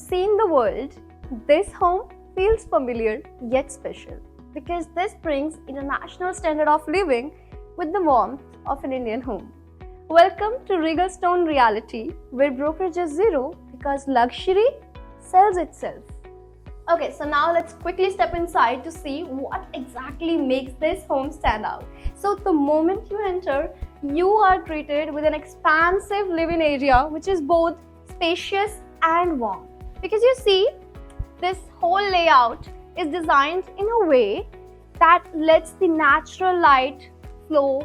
seen the world, this home feels familiar yet special because this brings international standard of living with the warmth of an Indian home. Welcome to Regal Stone Reality, where brokerage is zero because luxury sells itself. Okay, so now let's quickly step inside to see what exactly makes this home stand out. So the moment you enter, you are greeted with an expansive living area which is both spacious and warm. Because you see, this whole layout is designed in a way that lets the natural light flow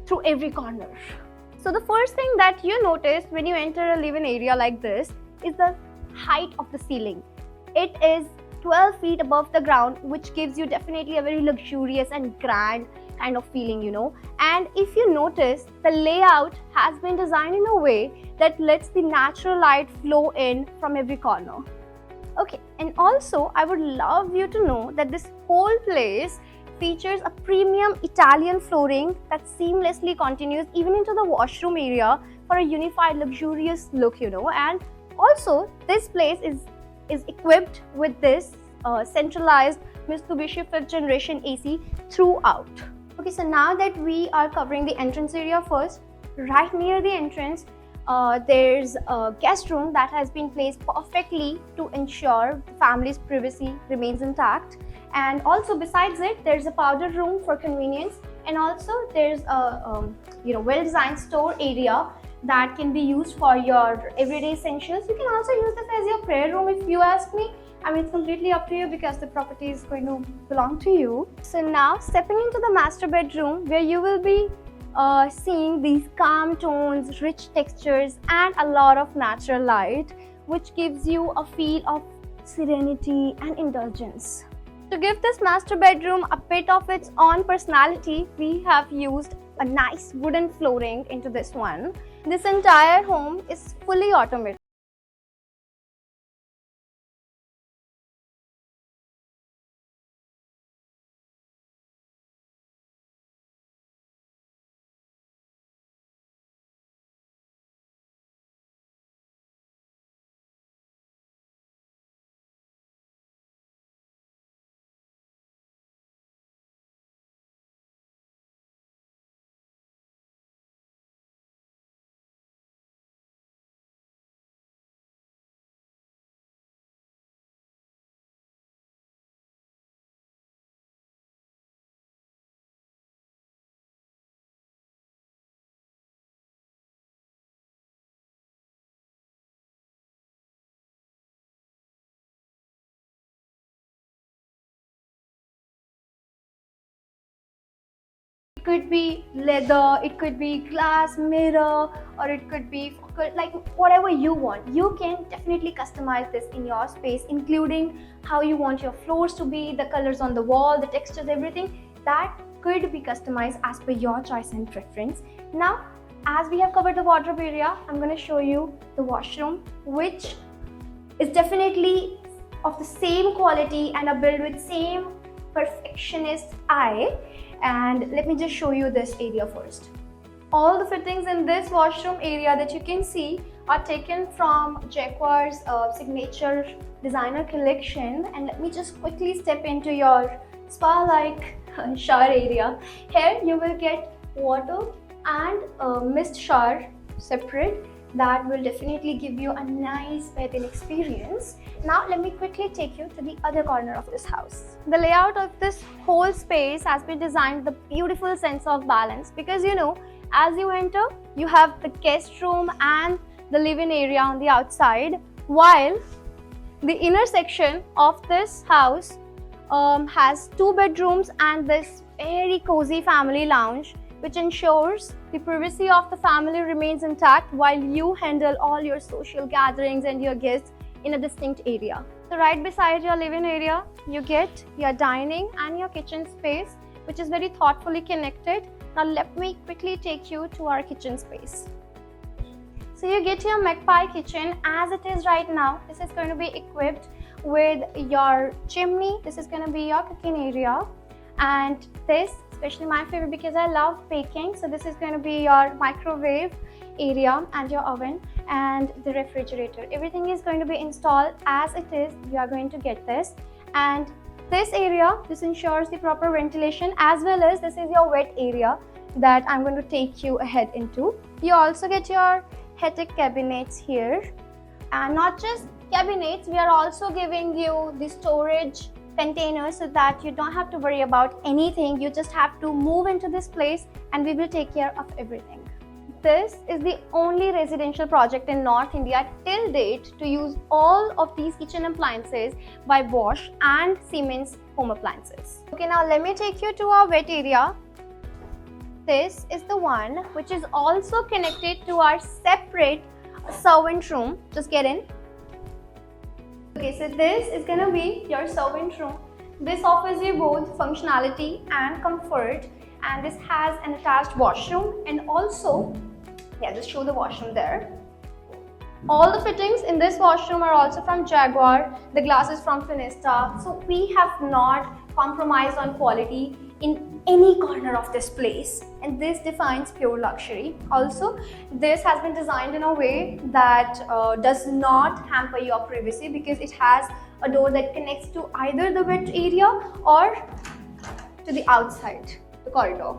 through every corner. So the first thing that you notice when you enter a living area like this is the height of the ceiling. It is 12 feet above the ground, which gives you definitely a very luxurious and grand kind of feeling, And if you notice, the layout has been designed in a way that lets the natural light flow in from every corner. Okay, and also I would love you to know that this whole place features a premium Italian flooring that seamlessly continues even into the washroom area for a unified luxurious look, And also this place is equipped with this centralized Mitsubishi 5th generation AC throughout. Okay, so now that we are covering the entrance area first, right near the entrance, there's a guest room that has been placed perfectly to ensure the family's privacy remains intact. And also besides it, there's a powder room for convenience, and also there's a well-designed store area that can be used for your everyday essentials. You can also use this as your prayer room if you ask me. I mean, it's completely up to you because the property is going to belong to you. So now stepping into the master bedroom, where you will be seeing these calm tones, rich textures, and a lot of natural light, which gives you a feel of serenity and indulgence. To give this master bedroom a bit of its own personality, we have used a nice wooden flooring into this one. This entire home is fully automated. It could be leather, it could be glass mirror, or it could be like whatever you want. You can definitely customize this in your space, including how you want your floors to be, the colors on the wall, the textures, everything. That could be customized as per your choice and preference. Now, as we have covered the wardrobe area, I'm going to show you the washroom, which is definitely of the same quality and are built with same perfectionist eye. And let me just show you this area first. All the fittings in this washroom area that you can see are taken from Jacquard's signature designer collection. And let me just quickly step into your spa-like shower area. Here you will get water and mist shower separate. That will definitely give you a nice bathing experience. Now let me quickly take you to the other corner of this house. The layout of this whole space has been designed with a beautiful sense of balance because as you enter, you have the guest room and the living area on the outside, while the inner section of this house has 2 bedrooms and this very cozy family lounge, which ensures the privacy of the family remains intact while you handle all your social gatherings and your guests in a distinct area. So right beside your living area, you get your dining and your kitchen space, which is very thoughtfully connected. Now let me quickly take you to our kitchen space. So you get your Magpie kitchen as it is right now. This is going to be equipped with your chimney. This is going to be your cooking area. And this, especially my favorite because I love baking, so this is going to be your microwave. area and your oven and the refrigerator. Everything is going to be installed as it is. You are going to get this, and this area, this ensures the proper ventilation, as well as this is your wet area that I'm going to take you ahead into. You also get your heated cabinets here, and not just cabinets, we are also giving you the storage containers so that you don't have to worry about anything. You just have to move into this place and we will take care of everything. This is the only residential project in North India till date to use all of these kitchen appliances by Bosch and Siemens home appliances. Okay, now let me take you to our wet area. This is the one which is also connected to our separate servant room. Just get in. Okay, so this is gonna be your servant room. This offers you both functionality and comfort, and this has an attached washroom, and also, yeah, just show the washroom there. All the fittings in this washroom are also from Jaguar. The glass is from Finesta. So we have not compromised on quality in any corner of this place, and this defines pure luxury. Also, this has been designed in a way that does not hamper your privacy, because it has a door that connects to either the wet area or to the outside, the corridor.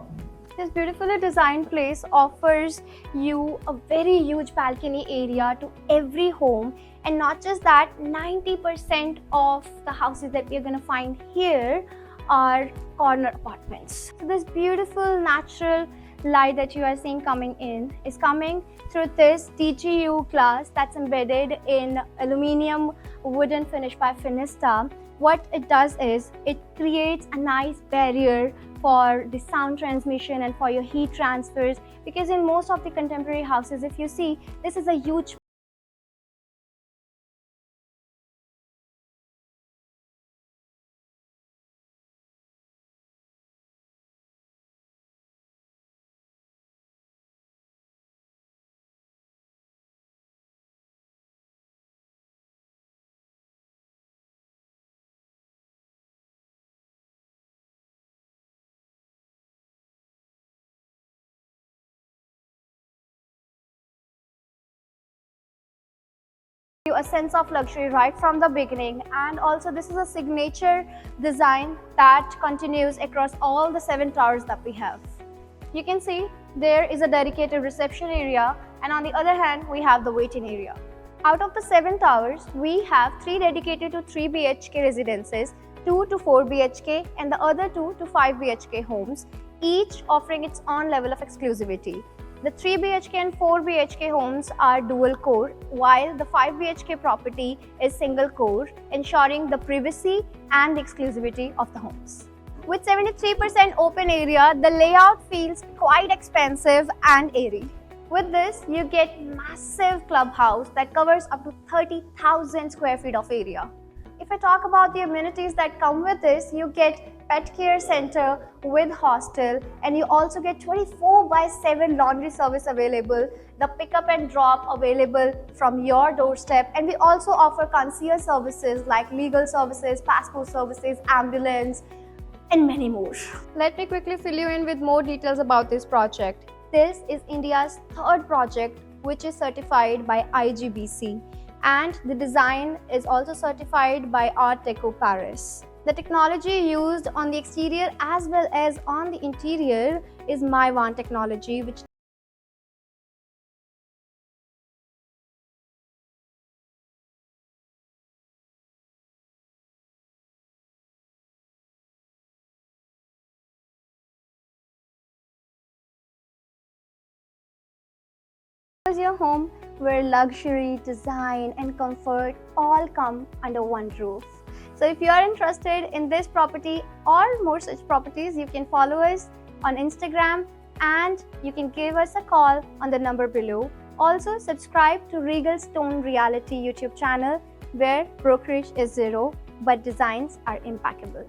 This beautifully designed place offers you a very huge balcony area to every home, and not just that, 90% of the houses that we are going to find here are corner apartments. So this beautiful natural light that you are seeing coming in is coming through this TGU glass that's embedded in aluminium wooden finish by Finesta. What it does is it creates a nice barrier for the sound transmission and for your heat transfers, because in most of the contemporary houses, if you see, this is a huge a sense of luxury right from the beginning. And also, this is a signature design that continues across all the 7 towers that we have. You can see there is a dedicated reception area, and on the other hand we have the waiting area. Out of the 7 towers, we have 3 dedicated to 3 BHK residences, 2 to 4 BHK, and the other 2 to 5 BHK homes, each offering its own level of exclusivity. The 3 BHK and 4 BHK homes are dual core, while the 5 BHK property is single core, ensuring the privacy and the exclusivity of the homes. With 73% open area, the layout feels quite expansive and airy. With this, you get massive clubhouse that covers up to 30,000 square feet of area. If I talk about the amenities that come with this, you get pet care center with hostel, and you also get 24/7 laundry service available, the pickup and drop available from your doorstep, and we also offer concierge services like legal services, passport services, ambulance, and many more. Let me quickly fill you in with more details about this project. This is India's 3rd project which is certified by IGBC, and the design is also certified by Art Deco Paris. The technology used on the exterior as well as on the interior is Maiwan technology, which is your home where luxury, design, and comfort all come under one roof. So if you are interested in this property or more such properties, you can follow us on Instagram, and you can give us a call on the number below. Also, subscribe to Regal Stone Realty YouTube channel, where brokerage is zero but designs are impeccable.